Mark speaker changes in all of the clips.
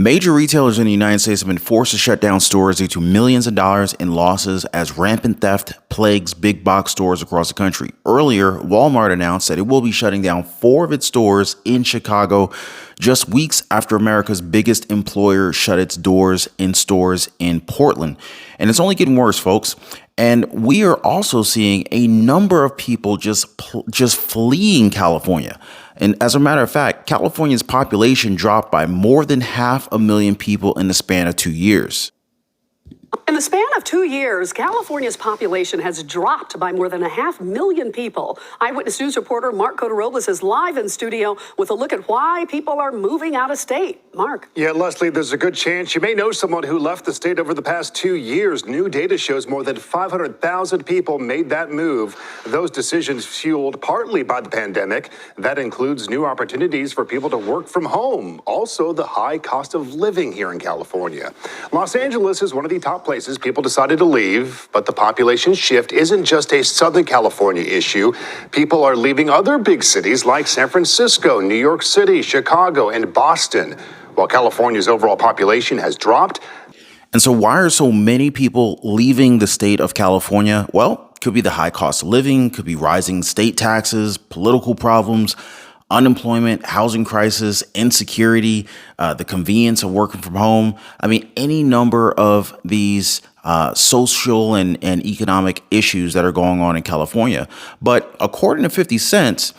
Speaker 1: Major retailers in the United States have been forced to shut down stores due to millions of dollars in losses as rampant theft plagues big box stores across the country. Earlier, Walmart announced that it will be shutting down 4 of its stores in Chicago just weeks after America's biggest employer shut its doors in stores in Portland. And it's only getting worse, folks. And we are also seeing a number of people just fleeing California. And as a matter of fact, California's population dropped by more than 500,000 people in the span of 2 years.
Speaker 2: In the span of 2 years, California's population has dropped by more than 500,000 people. Eyewitness News reporter Mark Cota-Robles is live in studio with a look at why people are moving out of state. Mark.
Speaker 3: Yeah, Leslie, there's a good chance you may know someone who left the state over the past 2 years. New data shows more than 500,000 people made that move. Those decisions fueled partly by the pandemic. That includes new opportunities for people to work from home. Also, the high cost of living here in California. Los Angeles is one of the top places people decided to leave, but the population shift isn't just a Southern California issue. People are leaving other big cities like San Francisco, New York City, Chicago, and Boston. While California's overall population has dropped.
Speaker 1: And so why are so many people leaving the state of California? Well, could be the high cost of living, could be rising state taxes, political problems, unemployment, housing crisis, insecurity, the convenience of working from home. I mean, any number of these social and economic issues that are going on in California. But according to 50 Cent,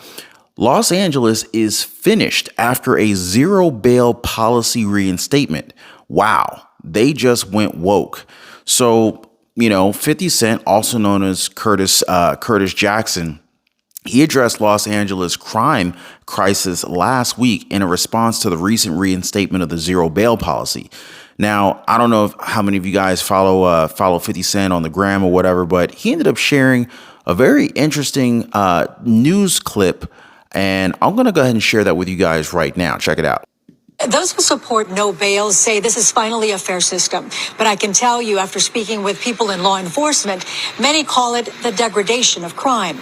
Speaker 1: Los Angeles is finished after a zero bail policy reinstatement. Wow, they just went woke. So, 50 Cent, also known as Curtis Jackson, he addressed Los Angeles crime crisis last week in a response to the recent reinstatement of the zero bail policy. Now, I don't know how many of you guys follow 50 Cent on the gram or whatever, but he ended up sharing a very interesting news clip, and I'm going to go ahead and share that with you guys right now. Check it out.
Speaker 4: Those who support no bail say this is finally a fair system. But I can tell you, after speaking with people in law enforcement, many call it the degradation of crime.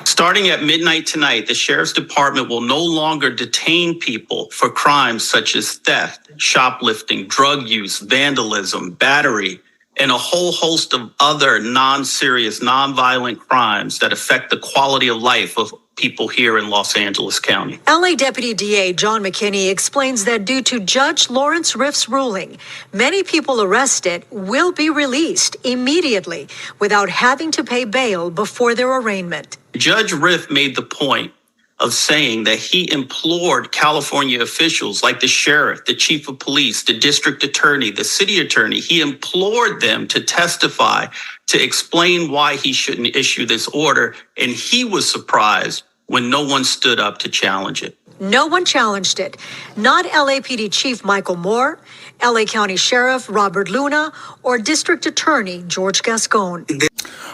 Speaker 5: Starting at midnight tonight, the Sheriff's Department will no longer detain people for crimes such as theft, shoplifting, drug use, vandalism, battery, and a whole host of other non-serious, non-violent crimes that affect the quality of life of people here in Los Angeles County.
Speaker 4: LA Deputy DA John McKinney explains that due to Judge Lawrence Riff's ruling, many people arrested will be released immediately without having to pay bail before their arraignment.
Speaker 5: Judge Riff made the point of saying that he implored California officials like the sheriff, the chief of police, the district attorney, the city attorney. He implored them to testify, to explain why he shouldn't issue this order. And he was surprised when no one stood up to challenge it.
Speaker 4: No one challenged it. Not LAPD Chief Michael Moore, LA County Sheriff Robert Luna, or District Attorney George Gascon.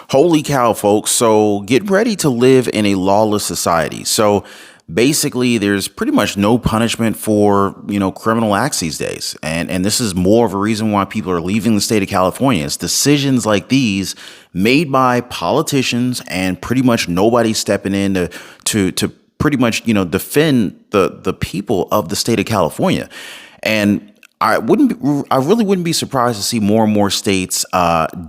Speaker 1: Holy cow, folks. So get ready to live in a lawless society. So basically, there's pretty much no punishment for, criminal acts these days. And this is more of a reason why people are leaving the state of California. It's decisions like these made by politicians and pretty much nobody stepping in to pretty much, defend the people of the state of California. And I really wouldn't be surprised to see more and more states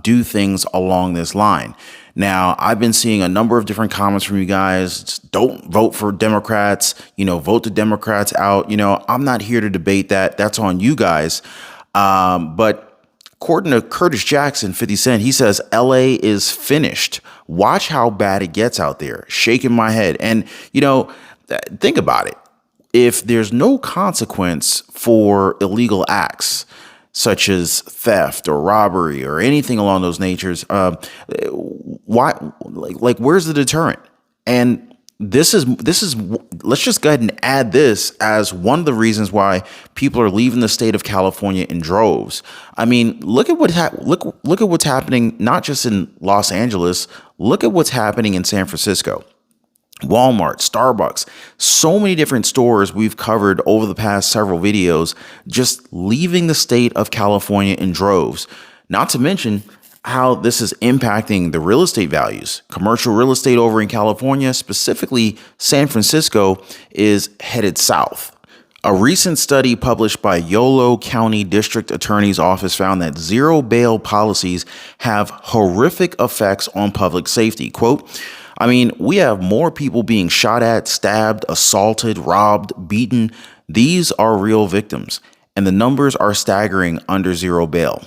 Speaker 1: do things along this line. Now, I've been seeing a number of different comments from you guys. Just don't vote for Democrats, vote the Democrats out. I'm not here to debate that. That's on you guys. But according to Curtis Jackson, 50 Cent, he says LA is finished. Watch how bad it gets out there. Shaking my head. And, think about it. If there's no consequence for illegal acts such as theft or robbery or anything along those natures, why? Like, where's the deterrent? And this is. Let's just go ahead and add this as one of the reasons why people are leaving the state of California in droves. I mean, look at what's happening not just in Los Angeles. Look at what's happening in San Francisco. Walmart, Starbucks, so many different stores we've covered over the past several videos, just leaving the state of California in droves. Not to mention how this is impacting the real estate values. Commercial real estate over in California, specifically San Francisco, is headed south. A recent study published by Yolo County District Attorney's Office found that zero bail policies have horrific effects on public safety. Quote, I mean, we have more people being shot at, stabbed, assaulted, robbed, beaten. These are real victims, and the numbers are staggering under zero bail.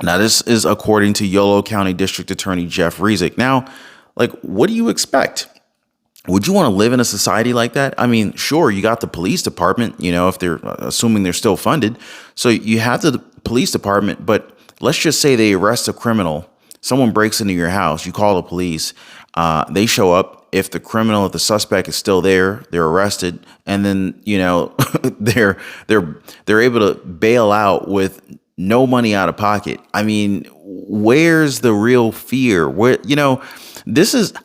Speaker 1: Now, this is according to Yolo County District Attorney Jeff Rezick. Now, like, what do you expect? Would you want to live in a society like that? I mean, sure, you got the police department, if they're assuming they're still funded. So you have the police department, but let's just say they arrest a criminal. Someone breaks into your house. You call the police. They show up. If the suspect is still there, they're arrested. And then, they're able to bail out with no money out of pocket. I mean, where's the real fear?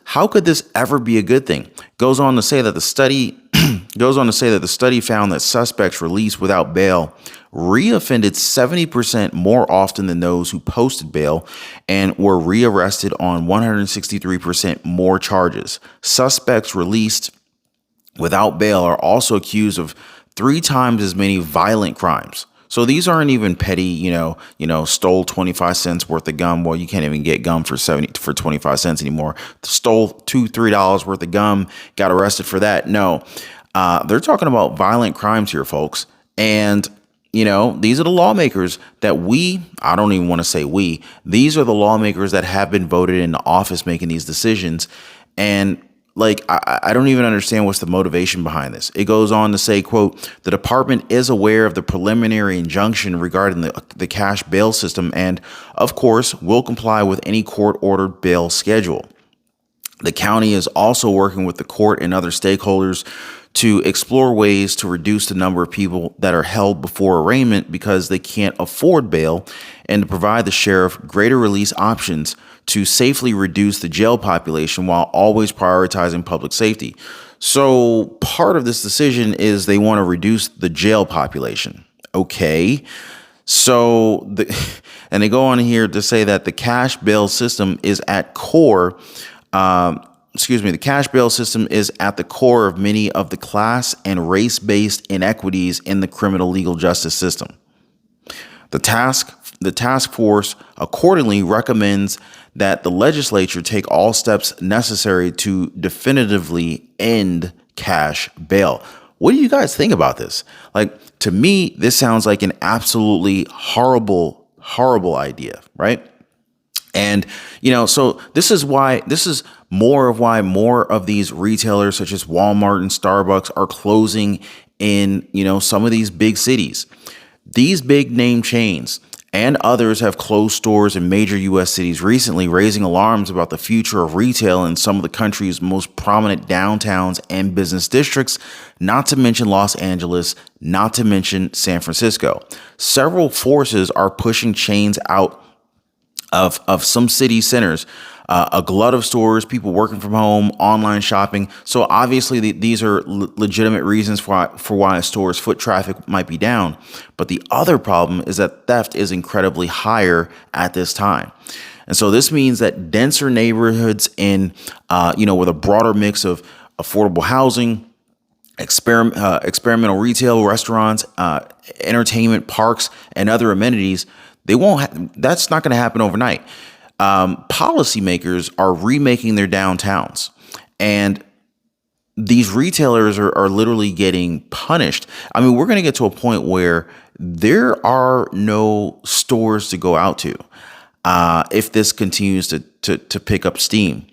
Speaker 1: How could this ever be a good thing? Goes on to say that the study found that suspects released without bail reoffended 70% more often than those who posted bail and were rearrested on 163% more charges. Suspects released without bail are also accused of 3 times as many violent crimes. So these aren't even petty, stole 25 cents worth of gum. Well, you can't even get gum for 25 cents anymore. Stole $2-3 worth of gum, got arrested for that. No, they're talking about violent crimes here, folks. And, these are the lawmakers that I don't even want to say these are the lawmakers that have been voted into office making these decisions. And I don't even understand what's the motivation behind this. It goes on to say, quote, the department is aware of the preliminary injunction regarding the cash bail system and, of course, will comply with any court-ordered bail schedule. The county is also working with the court and other stakeholders to explore ways to reduce the number of people that are held before arraignment because they can't afford bail and to provide the sheriff greater release options to safely reduce the jail population while always prioritizing public safety. So part of this decision is they want to reduce the jail population. Okay. So and they go on here to say that the cash bail system is at core. The cash bail system is at the core of many of the class and race-based inequities in the criminal legal justice system. The task force accordingly recommends that the legislature take all steps necessary to definitively end cash bail. What do you guys think about this? To me, this sounds like an absolutely horrible, horrible idea, right? And, so this is why more of these retailers such as Walmart and Starbucks are closing in, some of these big cities. These big name chains and others have closed stores in major U.S. cities recently, raising alarms about the future of retail in some of the country's most prominent downtowns and business districts, not to mention Los Angeles, not to mention San Francisco. Several forces are pushing chains out of some city centers, a glut of stores, people working from home, online shopping. So obviously these are legitimate reasons for why a store's foot traffic might be down. But the other problem is that theft is incredibly higher at this time. And so this means that denser neighborhoods with a broader mix of affordable housing, experimental retail, restaurants, entertainment, parks, and other amenities, that's not going to happen overnight. Policymakers are remaking their downtowns, and these retailers are literally getting punished. I mean, we're going to get to a point where there are no stores to go out to if this continues to pick up steam.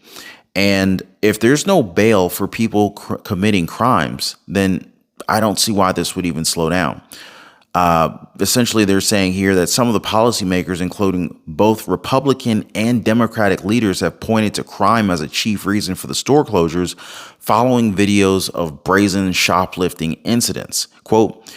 Speaker 1: And if there's no bail for people committing crimes, then I don't see why this would even slow down. Essentially, they're saying here that some of the policymakers, including both Republican and Democratic leaders, have pointed to crime as a chief reason for the store closures following videos of brazen shoplifting incidents. Quote,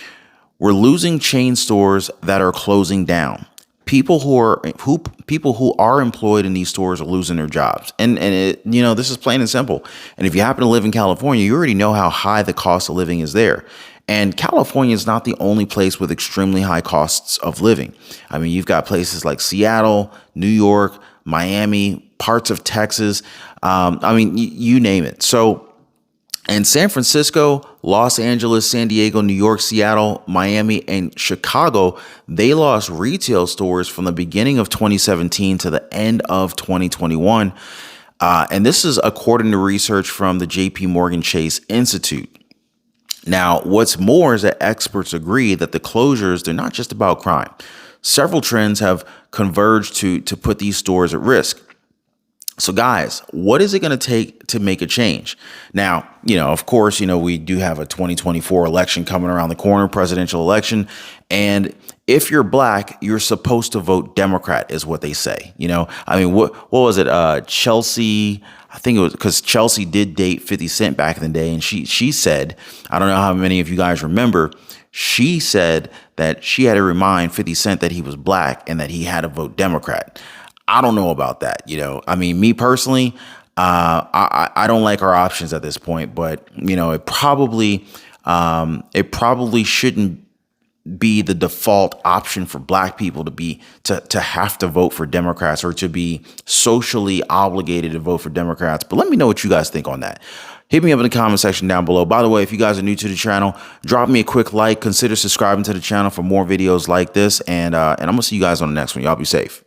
Speaker 1: we're losing chain stores that are closing down. People who are employed in these stores are losing their jobs. And this is plain and simple. And if you happen to live in California, you already know how high the cost of living is there. And California is not the only place with extremely high costs of living. I mean, you've got places like Seattle, New York, Miami, parts of Texas. You name it. So, and San Francisco, Los Angeles, San Diego, New York, Seattle, Miami, and Chicago, they lost retail stores from the beginning of 2017 to the end of 2021. And this is according to research from the JP Morgan Chase Institute. Now, what's more is that experts agree that the closures, they're not just about crime. Several trends have converged to put these stores at risk. So guys, what is it going to take to make a change? Now, of course, we do have a 2024 election coming around the corner, presidential election. And if you're black, you're supposed to vote Democrat is what they say. What was it? Chelsea, I think it was because Chelsea did date 50 Cent back in the day. And she said, I don't know how many of you guys remember, she said that she had to remind 50 Cent that he was black and that he had to vote Democrat. I don't know about that. Me personally, I don't like our options at this point, but it probably shouldn't be the default option for black people to have to vote for Democrats or to be socially obligated to vote for Democrats. But let me know what you guys think on that. Hit me up in the comment section down below. By the way, if you guys are new to the channel, drop me a quick like, consider subscribing to the channel for more videos like this. And I'm going to see you guys on the next one. Y'all be safe.